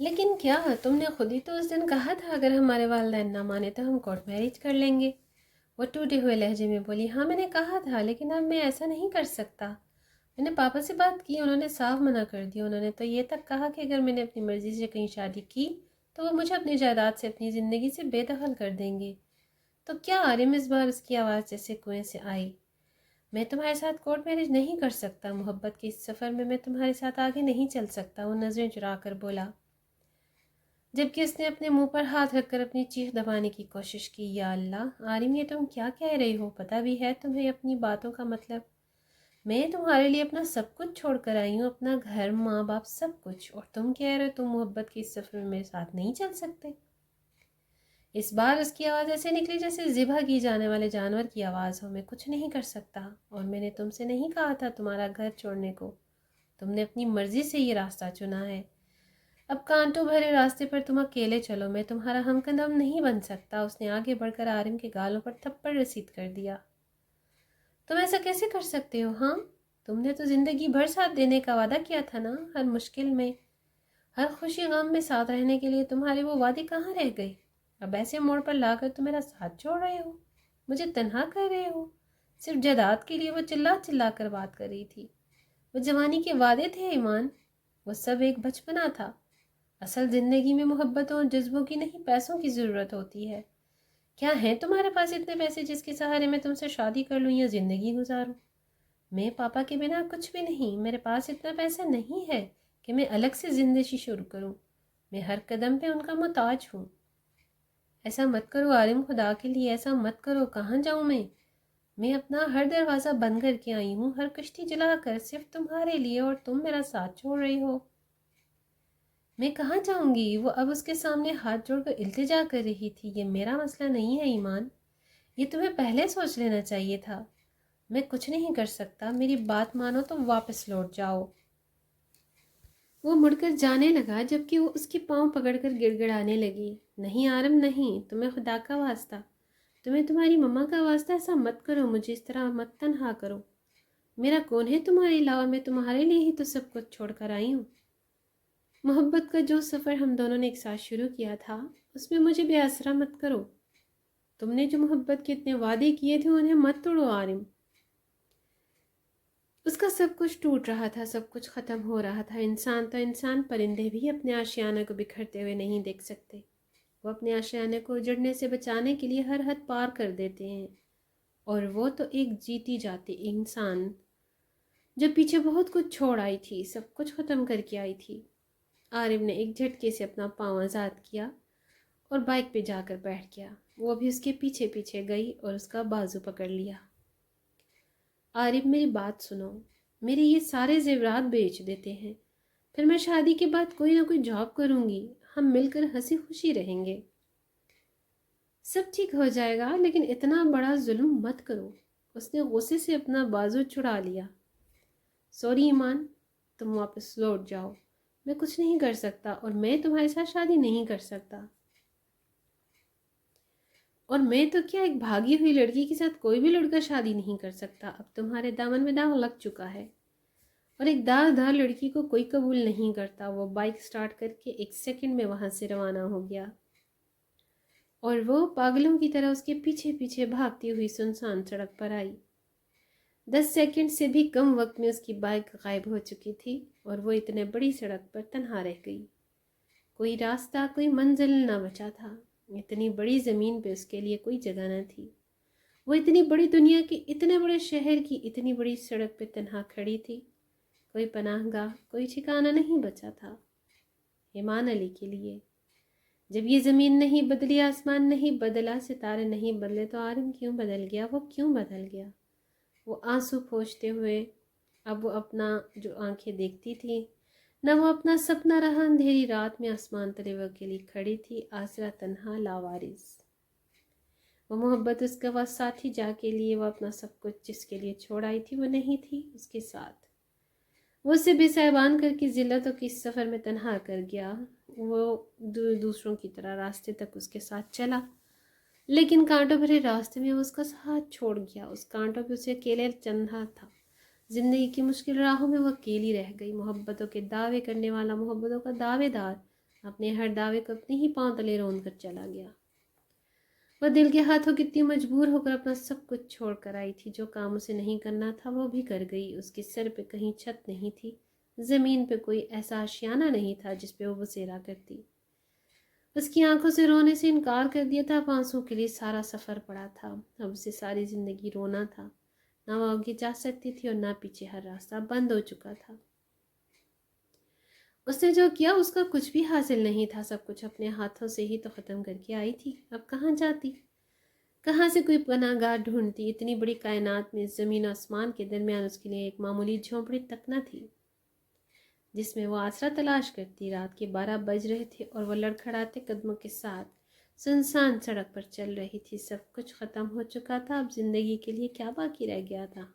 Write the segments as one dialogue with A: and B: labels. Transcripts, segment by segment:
A: لیکن کیا تم نے خود ہی تو اس دن کہا تھا اگر ہمارے والدین نہ مانے تو ہم کورٹ میرج کر لیں گے۔ وہ ٹوٹے ہوئے لہجے میں بولی، ہاں میں نے کہا تھا لیکن اب میں ایسا نہیں کر سکتا۔ میں نے پاپا سے بات کی، انہوں نے صاف منع کر دیا۔ انہوں نے تو یہ تک کہا کہ اگر میں نے اپنی مرضی سے کہیں شادی کی تو وہ مجھے اپنی جائیداد سے اپنی زندگی سے بے دخل کر دیں گے۔ تو کیا عارم؟ اس بار اس کی آواز جیسے کنویں سے آئی۔ میں تمہارے ساتھ کورٹ میرج نہیں کر سکتا، محبت کے اس سفر میں تمہارے ساتھ آگے نہیں چل سکتا، وہ نظریں چرا کر بولا، جبکہ اس نے اپنے منہ پر ہاتھ رکھ کر اپنی چیخ دبانے کی کوشش کی۔ یا اللہ عارم، یہ تم کیا کہہ رہی ہو؟ پتہ بھی ہے تمہیں اپنی باتوں کا مطلب؟ میں تمہارے لیے اپنا سب کچھ چھوڑ کر آئی ہوں، اپنا گھر، ماں باپ، سب کچھ، اور تم کہہ رہے ہو تم محبت کے اس سفر میں میرے ساتھ نہیں چل سکتے؟ اس بار اس کی آواز ایسے نکلی جیسے ذبح کی جانے والے جانور کی آواز ہو۔ میں کچھ نہیں کر سکتا، اور میں نے تم سے نہیں کہا تھا تمہارا گھر چھوڑنے کو؟ تم نے اپنی مرضی سے یہ راستہ چنا ہے۔ اب کانٹوں بھرے راستے پر تم اکیلے چلو، میں تمہارا ہم قدم نہیں بن سکتا۔ اس نے آگے بڑھ کر عارم کے گالوں پر تھپڑ رسید کر دیا۔ تم ایسا کیسے کر سکتے ہو؟ ہاں، تم نے تو زندگی بھر ساتھ دینے کا وعدہ کیا تھا نا، ہر مشکل میں، ہر خوشی غم میں ساتھ رہنے کے لیے۔ تمہارے وہ وعدے کہاں رہ گئے؟ اب ایسے موڑ پر لا کر تم میرا ساتھ چھوڑ رہے ہو، مجھے تنہا کر رہے ہو، صرف جائیداد کے لیے۔ وہ چلا چلا کر بات کر رہی تھی۔ وہ جوانی کے وعدے تھے ایمان، وہ سب ایک بچپنا تھا۔ اصل زندگی میں محبتوں اور جذبوں کی نہیں، پیسوں کی ضرورت ہوتی ہے۔ کیا ہیں تمہارے پاس اتنے پیسے جس کے سہارے میں تم سے شادی کر لوں یا زندگی گزاروں؟ میں پاپا کے بنا کچھ بھی نہیں، میرے پاس اتنا پیسہ نہیں ہے کہ میں الگ سے زندگی شروع کروں۔ میں ہر قدم پہ ان کا محتاج ہوں۔ ایسا مت کرو عالم، خدا کے لیے ایسا مت کرو۔ کہاں جاؤں میں اپنا ہر دروازہ بند کر کے آئی ہوں، ہر کشتی جلا کر، صرف تمہارے لیے، اور تم میرا ساتھ چھوڑ رہی ہو۔ میں کہاں جاؤں گی؟ وہ اب اس کے سامنے ہاتھ جوڑ کر التجا کر رہی تھی۔ یہ میرا مسئلہ نہیں ہے ایمان، یہ تمہیں پہلے سوچ لینا چاہیے تھا۔ میں کچھ نہیں کر سکتا، میری بات مانو تو واپس لوٹ جاؤ۔ وہ مڑ کر جانے لگا جبکہ وہ اس کے پاؤں پکڑ کر گڑ گڑانے لگی۔ نہیں عارم نہیں، تمہیں خدا کا واسطہ، تمہیں تمہاری مما کا واسطہ ایسا مت کرو، مجھے اس طرح مت تنہا کرو۔ میرا کون ہے تمہارے علاوہ؟ میں تمہارے لیے ہی تو سب کچھ چھوڑ کر آئی ہوں۔ محبت کا جو سفر ہم دونوں نے ایک ساتھ شروع کیا تھا، اس میں مجھے بے آسرا مت کرو۔ تم نے جو محبت کے اتنے وعدے کیے تھے انہیں مت توڑو عارم۔ اس کا سب کچھ ٹوٹ رہا تھا، سب کچھ ختم ہو رہا تھا۔ انسان تو انسان، پرندے بھی اپنے آشیانے کو بکھرتے ہوئے نہیں دیکھ سکتے۔ وہ اپنے آشیانے کو اجڑنے سے بچانے کے لیے ہر حد پار کر دیتے ہیں، اور وہ تو ایک جیتی جاتی انسان جو پیچھے بہت کچھ چھوڑ آئی تھی، سب کچھ ختم کر کے آئی تھی۔ عارم نے ایک جھٹکے سے اپنا پاؤں آزاد کیا اور بائک پہ جا کر بیٹھ گیا۔ وہ بھی اس کے پیچھے پیچھے گئی اور اس کا بازو پکڑ لیا۔ عارف میری بات سنو، میرے یہ سارے زیورات بیچ دیتے ہیں، پھر میں شادی کے بعد کوئی نہ کوئی جاب کروں گی، ہم مل کر ہنسی خوشی رہیں گے، سب ٹھیک ہو جائے گا، لیکن اتنا بڑا ظلم مت کرو۔ اس نے غصے سے اپنا بازو چھڑا لیا۔ سوری ایمان، تم واپس لوٹ جاؤ، میں کچھ نہیں کر سکتا، اور میں تمہارے ساتھ شادی نہیں کر سکتا۔ اور میں تو کیا، ایک بھاگی ہوئی لڑکی کے ساتھ کوئی بھی لڑکا شادی نہیں کر سکتا۔ اب تمہارے دامن میں داغ لگ چکا ہے، اور ایک داغ دار لڑکی کو کوئی قبول نہیں کرتا۔ وہ بائک سٹارٹ کر کے ایک سیکنڈ میں وہاں سے روانہ ہو گیا، اور وہ پاگلوں کی طرح اس کے پیچھے پیچھے بھاگتی ہوئی سنسان سڑک پر آئی۔ 10 سیکنڈ سے بھی کم وقت میں اس کی بائک غائب ہو چکی تھی، اور وہ اتنے بڑی سڑک پر تنہا رہ گئی۔ کوئی راستہ، کوئی منزل نہ بچا تھا۔ اتنی بڑی زمین پہ اس کے لیے کوئی جگہ نہ تھی۔ وہ اتنی بڑی دنیا کی، اتنے بڑے شہر کی اتنی بڑی سڑک پہ تنہا کھڑی تھی۔ کوئی پناہ گاہ، کوئی ٹھکانہ نہیں بچا تھا ایمان علی کے لیے۔ جب یہ زمین نہیں بدلی، آسمان نہیں بدلا، ستارے نہیں بدلے، تو عارم کیوں بدل گیا؟ وہ کیوں بدل گیا؟ وہ آنسو پوچھتے ہوئے اب وہ اپنا جو آنکھیں دیکھتی تھی، نہ وہ اپنا سپنا رہا۔ اندھیری رات میں آسمان تلے وہ اکیلی کھڑی تھی، آسرا، تنہا، لاوارث۔ وہ محبت، اس کا وہ ساتھی جا کے لیے، وہ اپنا سب کچھ جس کے لیے چھوڑ آئی تھی، وہ نہیں تھی اس کے ساتھ۔ وہ اسے بے سایبان کر کے ذلتوں کی سفر میں تنہا کر گیا۔ وہ دوسروں کی طرح راستے تک اس کے ساتھ چلا، لیکن کانٹوں بھرے راستے میں وہ اس کا ساتھ چھوڑ گیا۔ اس کانٹوں پہ اسے اکیلے چلنا تھا۔ زندگی کی مشکل راہوں میں وہ اکیلی رہ گئی۔ محبتوں کے دعوے کرنے والا، محبتوں کا دعوے دار، اپنے ہر دعوے کو اپنے ہی پاؤں تلے رون کر چلا گیا۔ وہ دل کے ہاتھوں کتنی مجبور ہو کر اپنا سب کچھ چھوڑ کر آئی تھی۔ جو کام اسے نہیں کرنا تھا وہ بھی کر گئی۔ اس کے سر پہ کہیں چھت نہیں تھی، زمین پہ کوئی ایسا آشیانہ نہیں تھا جس پہ وہ بسیرا کرتی۔ اس کی آنکھوں سے رونے سے انکار کر دیا تھا۔ اب آنسوں کے لیے سارا سفر پڑا تھا۔ اب اسے ساری زندگی رونا تھا۔ نہ وہ آگے جا سکتی تھی اور نہ پیچھے، ہر راستہ بند ہو چکا تھا۔ اس نے جو کیا اس کا کچھ بھی حاصل نہیں تھا۔ سب کچھ اپنے ہاتھوں سے ہی تو ختم کر کے آئی تھی۔ اب کہاں جاتی؟ کہاں سے کوئی پناہ گاہ ڈھونڈتی؟ اتنی بڑی کائنات میں زمین و آسمان کے درمیان اس کے لیے ایک معمولی جھونپڑی تک نہ تھی جس میں وہ آسرا تلاش کرتی۔ رات کے 12 بج رہے تھے اور وہ لڑکھڑاتے قدموں کے ساتھ سنسان سڑک پر چل رہی تھی۔ سب کچھ ختم ہو چکا تھا۔ اب زندگی کے لیے کیا باقی رہ گیا تھا؟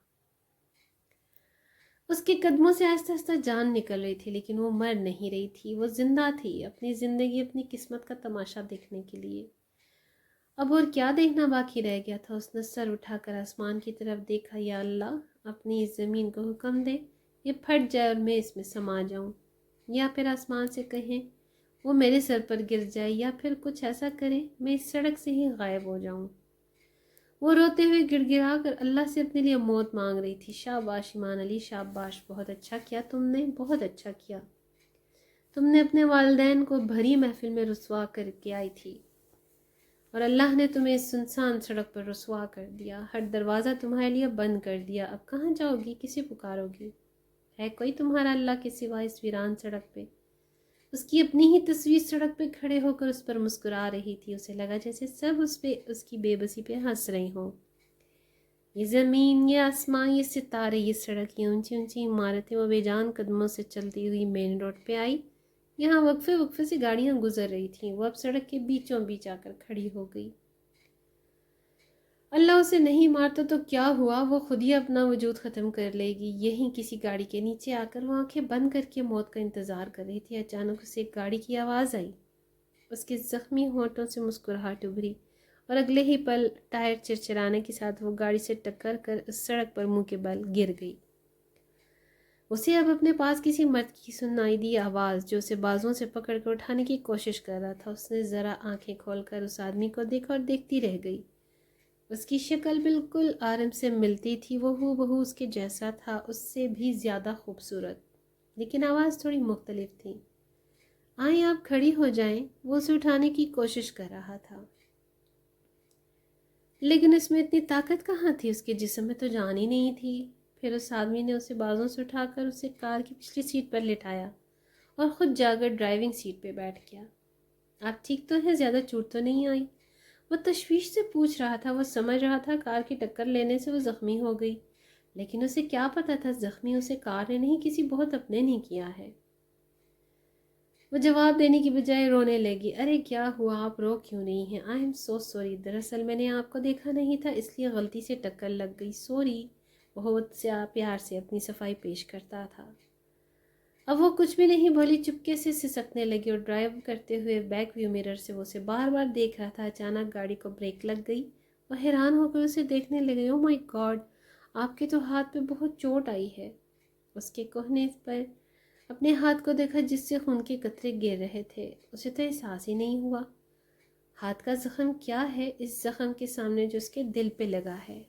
A: اس کے قدموں سے آہستہ آہستہ جان نکل رہی تھی، لیکن وہ مر نہیں رہی تھی، وہ زندہ تھی، اپنی زندگی، اپنی قسمت کا تماشا دیکھنے کے لیے۔ اب اور کیا دیکھنا باقی رہ گیا تھا؟ اس نے سر اٹھا کر آسمان کی طرف دیکھا۔ یا اللہ، اپنی اس زمین کو حکم دے یہ پھٹ جائے اور میں اس میں سما جاؤں، یا پھر آسمان سے کہیں وہ میرے سر پر گر جائے، یا پھر کچھ ایسا کرے میں اس سڑک سے ہی غائب ہو جاؤں۔ وہ روتے ہوئے گڑ گڑا کر اللہ سے اپنے لیے موت مانگ رہی تھی۔ شاباش ایمان علی، شاباش، بہت اچھا کیا تم نے، بہت اچھا کیا۔ تم نے اپنے والدین کو بھری محفل میں رسوا کر کے آئی تھی اور اللہ نے تمہیں اس سنسان سڑک پر رسوا کر دیا۔ ہر دروازہ تمہارے لیے بند کر دیا۔ اب کہاں جاؤ گی؟ کسے پکارو گی؟ ہے کوئی تمہارا اللہ کے سوا اس ویران سڑک پہ؟ اس کی اپنی ہی تصویر سڑک پہ کھڑے ہو کر اس پر مسکرا رہی تھی۔ اسے لگا جیسے سب اس کی بے بسی پہ ہنس رہے ہوں۔ یہ زمین، یہ آسمان، یہ ستارے، یہ سڑک، یہ اونچی اونچی عمارتیں۔ وہ بے جان قدموں سے چلتی ہوئی مین روڈ پہ آئی۔ یہاں وقفے وقفے سے گاڑیاں گزر رہی تھیں۔ وہ اب سڑک کے بیچوں بیچ آ کر کھڑی ہو گئی۔ اللہ اسے نہیں مارتا تو کیا ہوا، وہ خود ہی اپنا وجود ختم کر لے گی۔ یہیں کسی گاڑی کے نیچے آ کر وہ آنکھیں بند کر کے موت کا انتظار کر رہی تھی۔ اچانک اسے ایک گاڑی کی آواز آئی۔ اس کے زخمی ہونٹوں سے مسکراہٹ ابھری اور اگلے ہی پل ٹائر چرچرانے کے ساتھ وہ گاڑی سے ٹکر کر اس سڑک پر منہ کے بل گر گئی۔ اسے اب اپنے پاس کسی مرد کی سنائی دی آواز جو اسے بازوؤں سے پکڑ کر اٹھانے کی کوشش کر رہا تھا۔ اس نے ذرا آنکھیں کھول کر اس آدمی کو دیکھا اور دیکھتی رہ گئی۔ اس کی شکل بالکل آرم سے ملتی تھی، وہ ہو بہو اس کے جیسا تھا، اس سے بھی زیادہ خوبصورت، لیکن آواز تھوڑی مختلف تھی۔ آئیں آپ کھڑی ہو جائیں۔ وہ اسے اٹھانے کی کوشش کر رہا تھا، لیکن اس میں اتنی طاقت کہاں تھی؟ اس کے جسم میں تو جان ہی نہیں تھی۔ پھر اس آدمی نے اسے بازوں سے اٹھا کر اسے کار کی پچھلی سیٹ پر لٹایا اور خود جا کر ڈرائیونگ سیٹ پہ بیٹھ گیا۔ آپ ٹھیک تو ہیں؟ زیادہ چوٹ تو نہیں آئی؟ وہ تشویش سے پوچھ رہا تھا۔ وہ سمجھ رہا تھا کار کی ٹکر لینے سے وہ زخمی ہو گئی، لیکن اسے کیا پتا تھا زخمی اسے کار نے نہیں کسی بہت اپنے نے کیا ہے۔ وہ جواب دینے کی بجائے رونے لگی۔ ارے کیا ہوا؟ آپ رو کیوں نہیں ہیں؟ آئی ایم سو سوری، دراصل میں نے آپ کو دیکھا نہیں تھا، اس لیے غلطی سے ٹکر لگ گئی، سوری۔ بہت سے پیار سے اپنی صفائی پیش کرتا تھا۔ اب وہ کچھ بھی نہیں بولی، چپکے سے سسکنے لگی اور ڈرائیو کرتے ہوئے بیک ویو مرر سے وہ اسے بار بار دیکھ رہا تھا۔ اچانک گاڑی کو بریک لگ گئی۔ وہ حیران ہو کر اسے دیکھنے لگے۔ او مائی گاڈ، آپ کے تو ہاتھ پہ بہت چوٹ آئی ہے۔ اس کے کوہنے پر اپنے ہاتھ کو دیکھا جس سے خون کے قطرے گر رہے تھے۔ اسے تو احساس ہی نہیں ہوا۔ ہاتھ کا زخم کیا ہے اس زخم کے سامنے جو اس کے دل پہ لگا ہے؟